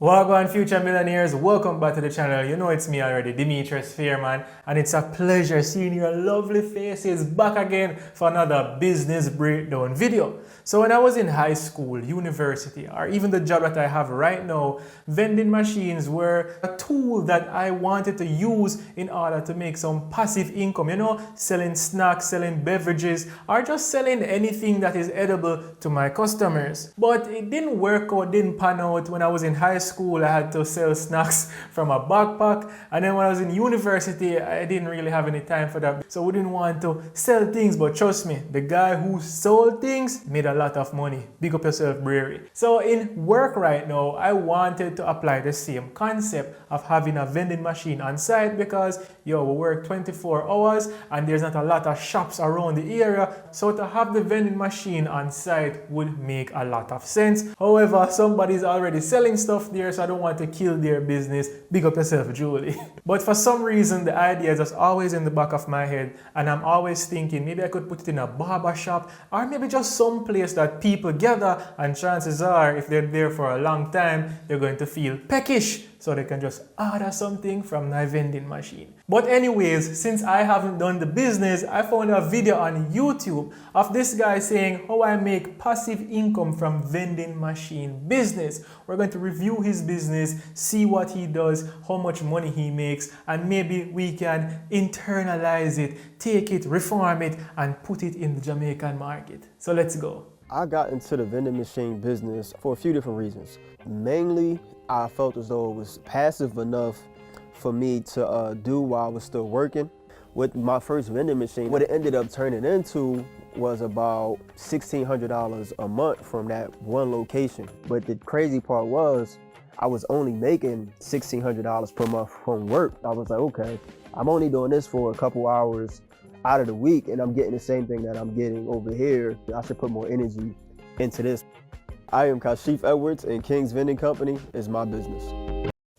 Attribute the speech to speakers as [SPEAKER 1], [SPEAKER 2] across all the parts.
[SPEAKER 1] Wagwan future millionaires, welcome back to the channel. You know it's me already, Demetress, Fairman, and it's a pleasure seeing your lovely faces back again for another business breakdown video. So when I was in high school, university, or even the job that I have right now, vending machines were a tool that I wanted to use in order to make some passive income, you know, selling snacks, selling beverages, or just selling anything that is edible to my customers. But it didn't work out, didn't pan out. When I was in high school, I had to sell snacks from a backpack, and then when I was in university, I didn't really have any time for that, so we didn't want to sell things. But trust me, the guy who sold things made a lot of money. Big up yourself, Brewery. So in work right now, I wanted to apply the same concept of having a vending machine on site because we work 24 hours and there's not a lot of shops around the area, so to have the vending machine on site would make a lot of sense. However, somebody's already selling stuff there, so I don't want to kill their business. Big up yourself, Julie. But for some reason, the idea is just always in the back of my head, and I'm always thinking maybe I could put it in a barber shop, or maybe just some place that people gather, and chances are if they're there for a long time, they're going to feel peckish, so they can just order something from my vending machine. But anyways, since I haven't done the business, I found a video on YouTube of this guy saying how I make passive income from vending machine business. We're going to review his business, see what he does, how much money he makes, and maybe we can internalize it, take it, reform it, and put it in the Jamaican market. So let's go.
[SPEAKER 2] I got into the vending machine business for a few different reasons. Mainly, I felt as though it was passive enough for me to do while I was still working. With my first vending machine, what it ended up turning into was about $1,600 a month from that one location. But the crazy part was, I was only making $1,600 per month from work. I was like, okay, I'm only doing this for a couple hours out of the week and I'm getting the same thing that I'm getting over here. I should put more energy into this. I am Kashif Edwards, and King's Vending Company is my business.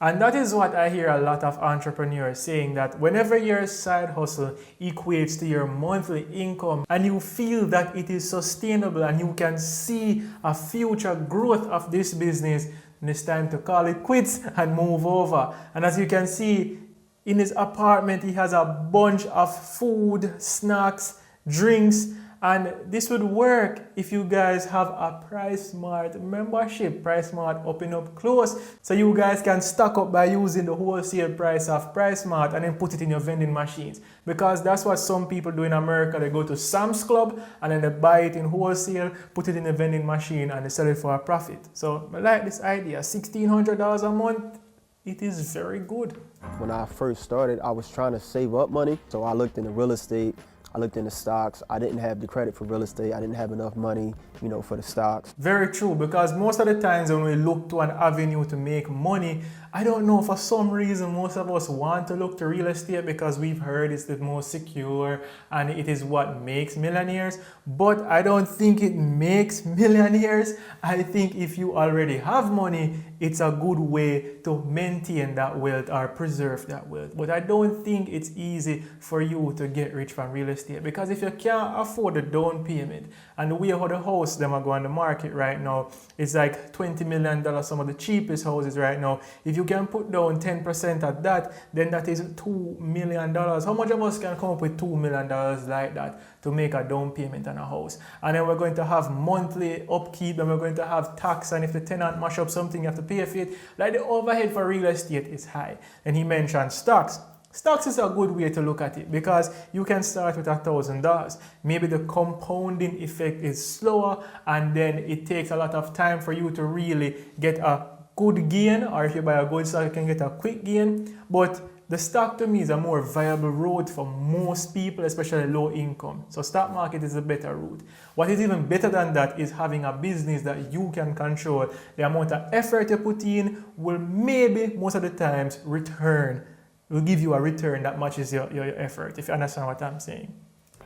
[SPEAKER 1] And that is what I hear a lot of entrepreneurs saying, that whenever your side hustle equates to your monthly income and you feel that it is sustainable and you can see a future growth of this business, then it's time to call it quits and move over. And as you can see, in his apartment, he has a bunch of food, snacks, drinks, and this would work if you guys have a PriceSmart membership. PriceSmart open up close, so you guys can stock up by using the wholesale price of PriceSmart and then put it in your vending machines. Because that's what some people do in America. They go to Sam's Club and then they buy it in wholesale, put it in the vending machine, and they sell it for a profit. So I like this idea. $1,600 a month, it is very good.
[SPEAKER 2] When I first started, I was trying to save up money. So I looked into real estate, I looked into stocks. I didn't have the credit for real estate. I didn't have enough money, for the stocks.
[SPEAKER 1] Very true, because most of the times when we look to an avenue to make money, I don't know, for some reason most of us want to look to real estate because we've heard it's the most secure and it is what makes millionaires. But I don't think it makes millionaires. I think if you already have money, it's a good way to maintain that wealth or preserve that wealth. But I don't think it's easy for you to get rich from real estate, because if you can't afford the down payment, and the way how the house them are going on the market right now, it's like $20 million, some of the cheapest houses right now. If you can put down 10% at that, then that is $2 million. How much of us can come up with $2 million like that to make a down payment on a house? And then we're going to have monthly upkeep, and we're going to have tax, and if the tenant mash up something, you have to pay for it. Like, the overhead for real estate is high. And he mentioned stocks. Stocks is a good way to look at it because you can start with $1,000. Maybe the compounding effect is slower, and then it takes a lot of time for you to really get a good gain, or if you buy a good stock, you can get a quick gain. But the stock to me is a more viable route for most people, especially low income. So stock market is a better route. What is even better than that is having a business that you can control. The amount of effort you put in will maybe most of the times will give you a return that matches your effort, if you understand what I'm saying.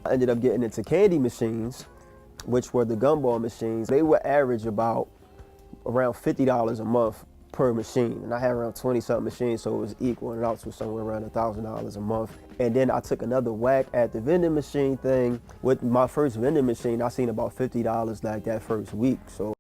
[SPEAKER 2] I ended up getting into candy machines, which were the gumball machines. They would average about around $50 a month per machine. And I had around 20-something machines, so it was equaling out to somewhere around $1,000 a month. And then I took another whack at the vending machine thing. With my first vending machine, I seen about $50 like that first week. So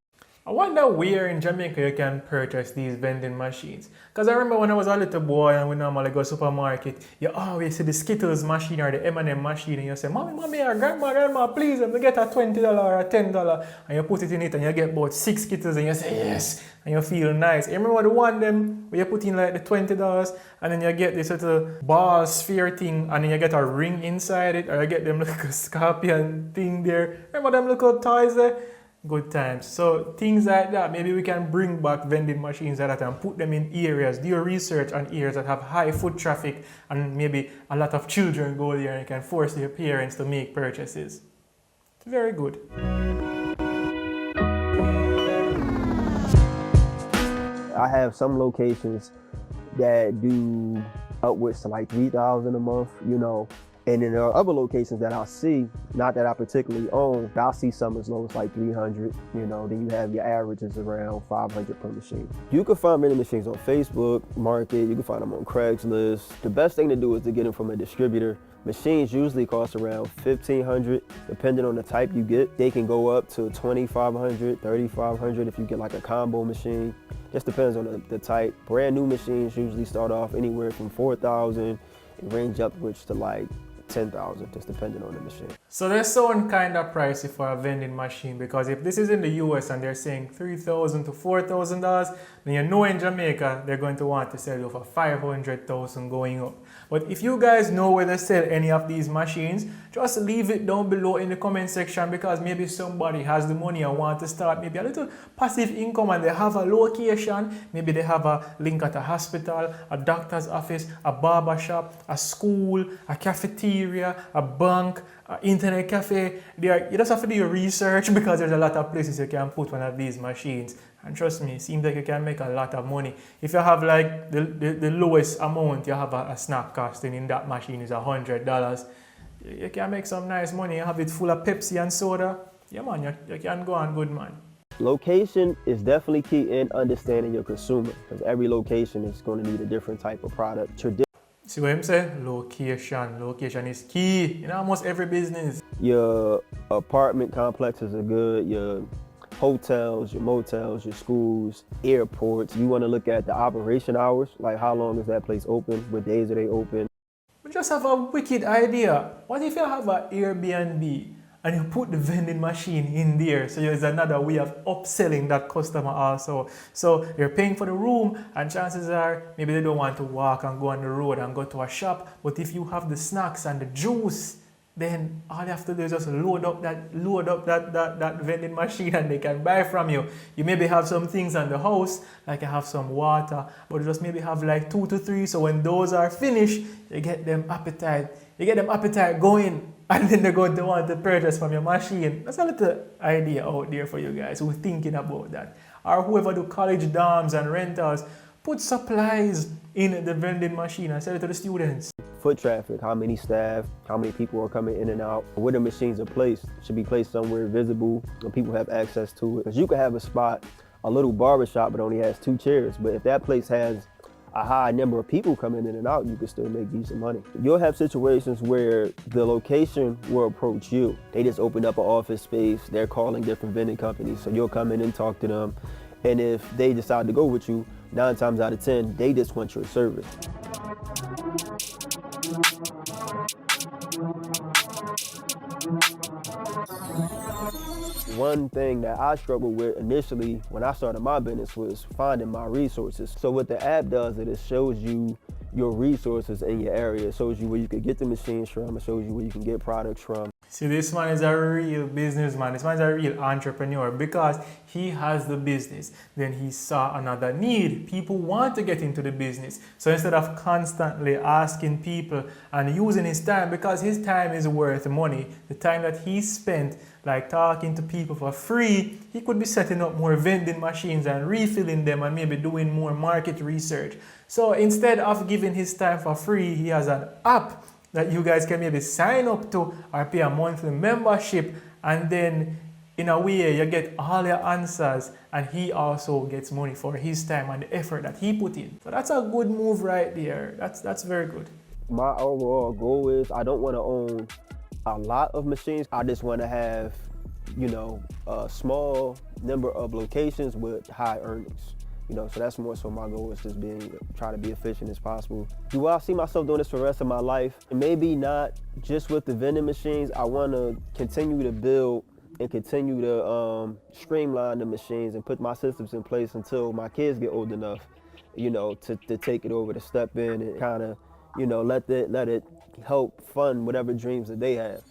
[SPEAKER 1] I wonder where in Jamaica you can purchase these vending machines. Because I remember when I was a little boy and we normally go to the supermarket, you always see the Skittles machine or the M&M machine and you say, Mommy, or Grandma, please, let me get a $20 or a $10. And you put it in it and you get about 6 Skittles and you say, yes, and you feel nice. You remember the one them where you put in like the $20 and then you get this little ball sphere thing and then you get a ring inside it, or you get them like a scorpion thing there. Remember them little toys there? Good times. So things like that, maybe we can bring back vending machines like that and put them in areas, do your research on areas that have high foot traffic and maybe a lot of children go there and you can force their parents to make purchases. Very good.
[SPEAKER 2] I have some locations that do upwards to like 3,000 a month, you know. And then there are other locations that I'll see, not that I particularly own, but I'll see some as low as like 300, you know, then you have your averages around 500 per machine. You can find vending machines on Facebook Market, you can find them on Craigslist. The best thing to do is to get them from a distributor. Machines usually cost around $1,500, depending on the type you get. They can go up to $2,500, $3,500 if you get like a combo machine. Just depends on the type. Brand new machines usually start off anywhere from $4,000 and range upwards to like $10,000, just depending on the machine.
[SPEAKER 1] So they sound kind of pricey for a vending machine, because if this is in the US and they're saying $3,000 to $4,000, then you know in Jamaica they're going to want to sell you for $500,000 going up. But if you guys know where they sell any of these machines, just leave it down below in the comment section, because maybe somebody has the money and want to start maybe a little passive income and they have a location. Maybe they have a link at a hospital, a doctor's office, a barber shop, a school, a cafeteria, a bank, an internet cafe. There, you just have to do your research, because there's a lot of places you can put one of these machines. And trust me, it seems like you can make a lot of money. If you have like the lowest amount you have a snack costing in that machine is $100, you can make some nice money. You have it full of Pepsi and soda. Yeah man, you can go on good, man.
[SPEAKER 2] Location is definitely key in understanding your consumer, because every location is going to need a different type of product.
[SPEAKER 1] See what I'm saying? Location. Location is key in almost every business.
[SPEAKER 2] Your apartment complexes are good. Your hotels, your motels, your schools, airports. You want to look at the operation hours, like how long is that place open, what days are they open.
[SPEAKER 1] We just have a wicked idea. What if you have an Airbnb and you put the vending machine in there? So there's another way of upselling that customer also. So you're paying for the room, and chances are maybe they don't want to walk and go on the road and go to a shop. But if you have the snacks and the juice, then all you have to do is just load up that vending machine and they can buy from you. You maybe have some things on the house, like you have some water, but you just maybe have like 2 to 3. So when those are finished, you get them appetite going, and then they're going to want to purchase from your machine. That's a little idea out there for you guys who are thinking about that. Or whoever do college dorms and rentals, put supplies in the vending machine and sell it to the students.
[SPEAKER 2] Foot traffic, how many staff, how many people are coming in and out, where the machines are placed. Should be placed somewhere visible and people have access to it. Because you could have a spot, a little barber shop, but only has 2 chairs. But if that place has a high number of people coming in and out, you can still make decent money. You'll have situations where the location will approach you. They just opened up an office space. They're calling different vending companies. So you'll come in and talk to them. And if they decide to go with you, 9 times out of 10, they just want your service. One thing that I struggled with initially when I started my business was finding my resources. So what the app does is it shows you your resources in your area. It shows you where you can get the machines from. It shows you where you can get products from.
[SPEAKER 1] See, this man is a real businessman. This man is a real entrepreneur, because he has the business. Then he saw another need. People want to get into the business. So instead of constantly asking people and using his time, because his time is worth money, the time that he spent like talking to people for free, he could be setting up more vending machines and refilling them and maybe doing more market research. So instead of giving his time for free, he has an app that you guys can maybe sign up to or pay a monthly membership, and then in a way you get all your answers, and he also gets money for his time and the effort that he put in. So that's a good move right there. That's very good.
[SPEAKER 2] My overall goal is I don't want to own a lot of machines. I just want to have you know, a small number of locations with high earnings. You know, so that's more so my goal is just try to be efficient as possible. Do I see myself doing this for the rest of my life? Maybe not just with the vending machines. I want to continue to build and continue to streamline the machines and put my systems in place until my kids get old enough, you know, to take it over, to step in and kind of, you know, let it help fund whatever dreams that they have.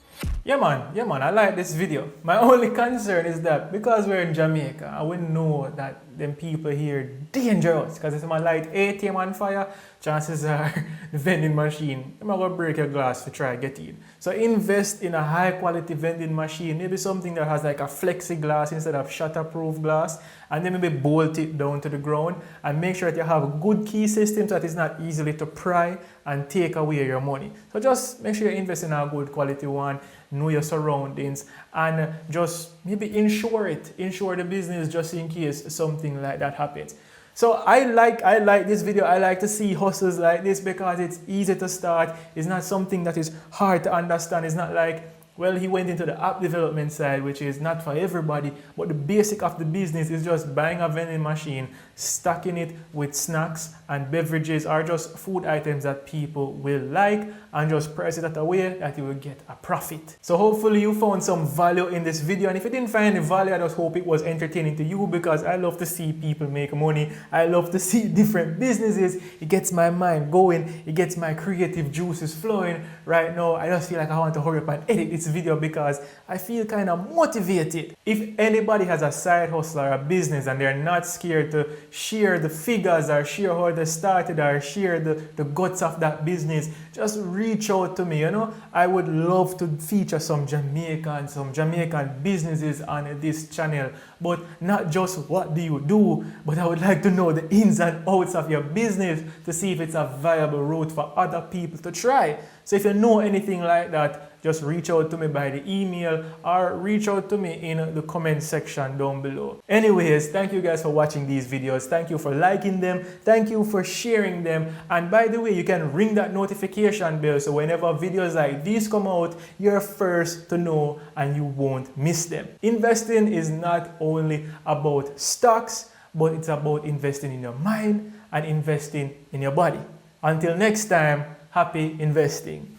[SPEAKER 1] Yeah man, I like this video. My only concern is that because we're in Jamaica, I wouldn't know that them people here dangerous. Because if someone light ATM on fire, chances are the vending machine, I'm gonna break your glass to try to get in. So invest in a high quality vending machine, maybe something that has like a flexiglass instead of shatterproof glass, and then maybe bolt it down to the ground and make sure that you have a good key system so that it's not easily to pry and take away your money. So just make sure you invest in a good quality one, know your surroundings, and just maybe insure the business just in case something like that happens. So I like this video. I like to see hustles like this because it's easy to start. It's not something that is hard to understand. It's not like, well, he went into the app development side, which is not for everybody, but the basic of the business is just buying a vending machine, stocking it with snacks and beverages or just food items that people will like, and just price it at a way that you will get a profit. So hopefully you found some value in this video, and if you didn't find any value, I just hope it was entertaining to you, because I love to see people make money. I love to see different businesses. It gets my mind going. It gets my creative juices flowing. Right now, I just feel like I want to hurry up and edit this video because I feel kind of motivated. If anybody has a side hustle or a business and they're not scared to share the figures or share how they started or share the guts of that business, just reach out to me. You know, I would love to feature some Jamaican businesses on this channel, but not just what do you do, but I would like to know the ins and outs of your business to see if it's a viable route for other people to try. So if you know anything like that, just reach out to me by the email or reach out to me in the comment section down below. Anyways, thank you guys for watching these videos. Thank you for liking them. Thank you for sharing them. And by the way, you can ring that notification bell so whenever videos like these come out, you're first to know and you won't miss them. Investing is not only about stocks, but it's about investing in your mind and investing in your body. Until next time, happy investing.